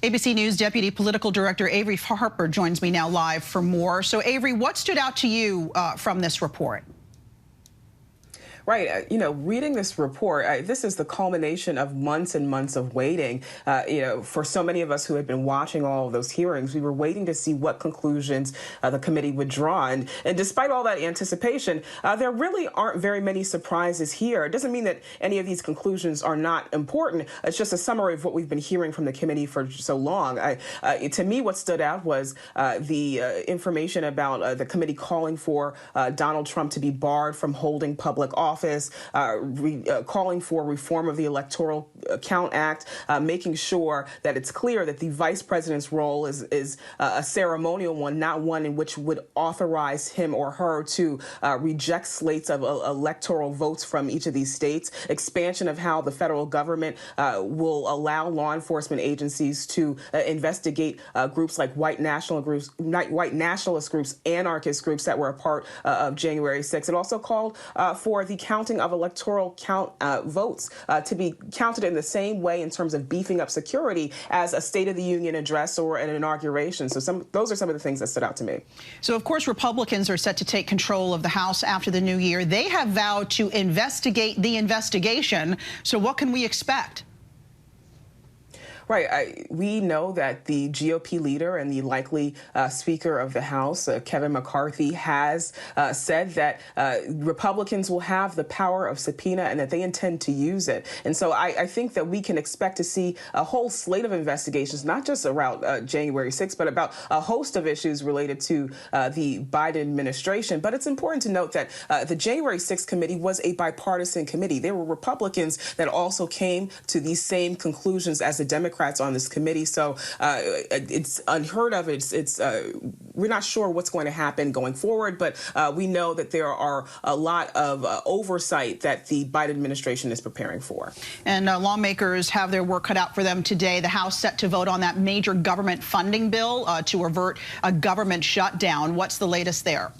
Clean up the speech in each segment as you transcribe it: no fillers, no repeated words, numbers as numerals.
ABC News Deputy Political Director Avery Harper joins me now live for more. So, Avery, what stood out to you from this report? Right. Reading this report, this is the culmination of months and months of waiting. For so many of us who had been watching all of those hearings, we were waiting to see what conclusions the committee would draw. And despite all that anticipation, there really aren't very many surprises here. It doesn't mean that any of these conclusions are not important. It's just a summary of what we've been hearing from the committee for so long. To me, what stood out was the information about the committee calling for Donald Trump to be barred from holding public office. Calling for reform of the Electoral Count Act, making sure that it's clear that the vice president's role is a ceremonial one, not one in which would authorize him or her to reject slates of electoral votes from each of these states, expansion of how the federal government will allow law enforcement agencies to investigate groups like white nationalist groups, anarchist groups that were a part of January 6th. It also called for the counting of electoral count votes to be counted in the same way in terms of beefing up security as a State of the Union address or an inauguration. So those are some of the things that stood out to me. So, of course, Republicans are set to take control of the House after the new year. They have vowed to investigate the investigation. So what can we expect? Right. We know that the GOP leader and the likely Speaker of the House, Kevin McCarthy, has said that Republicans will have the power of subpoena and that they intend to use it. And so I think that we can expect to see a whole slate of investigations, not just around January 6th, but about a host of issues related to the Biden administration. But it's important to note that the January 6th committee was a bipartisan committee. There were Republicans that also came to these same conclusions as the Democrats on this committee. So it's unheard of. We're not sure what's going to happen going forward, but we know that there are a lot of oversight that the Biden administration is preparing for. And lawmakers have their work cut out for them today. The House set to vote on that major government funding bill to avert a government shutdown. What's the latest there?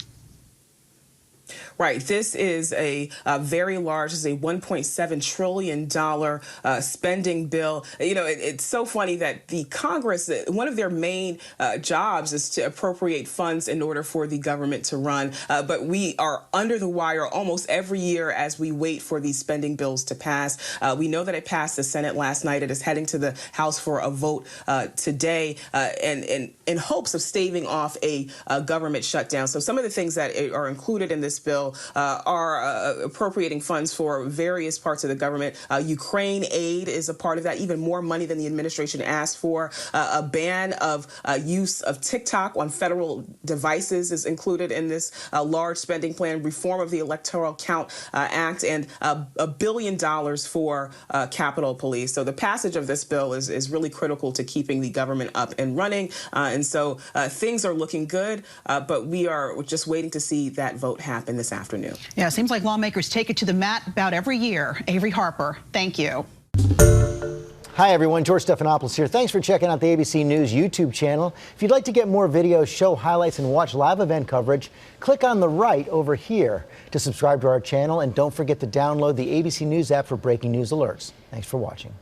Right. This is a very large, this is a $1.7 trillion spending bill. It's so funny that the Congress, one of their main jobs is to appropriate funds in order for the government to run. But we are under the wire almost every year as we wait for these spending bills to pass. We know that it passed the Senate last night. It is heading to the House for a vote today and in hopes of staving off a government shutdown. So some of the things that are included in this bill are appropriating funds for various parts of the government. Ukraine aid is a part of that, even more money than the administration asked for. A ban of use of TikTok on federal devices is included in this large spending plan, reform of the Electoral Count Act, and $1 billion for Capitol Police. So the passage of this bill is really critical to keeping the government up and running. And so things are looking good, but we are just waiting to see that vote happen this afternoon. Yeah, it seems like lawmakers take it to the mat about every year. Avery Harper, thank you. Hi, everyone. George Stephanopoulos here. Thanks for checking out the ABC News YouTube channel. If you'd like to get more videos, show highlights, and watch live event coverage, click on the right over here to subscribe to our channel. And don't forget to download the ABC News app for breaking news alerts. Thanks for watching.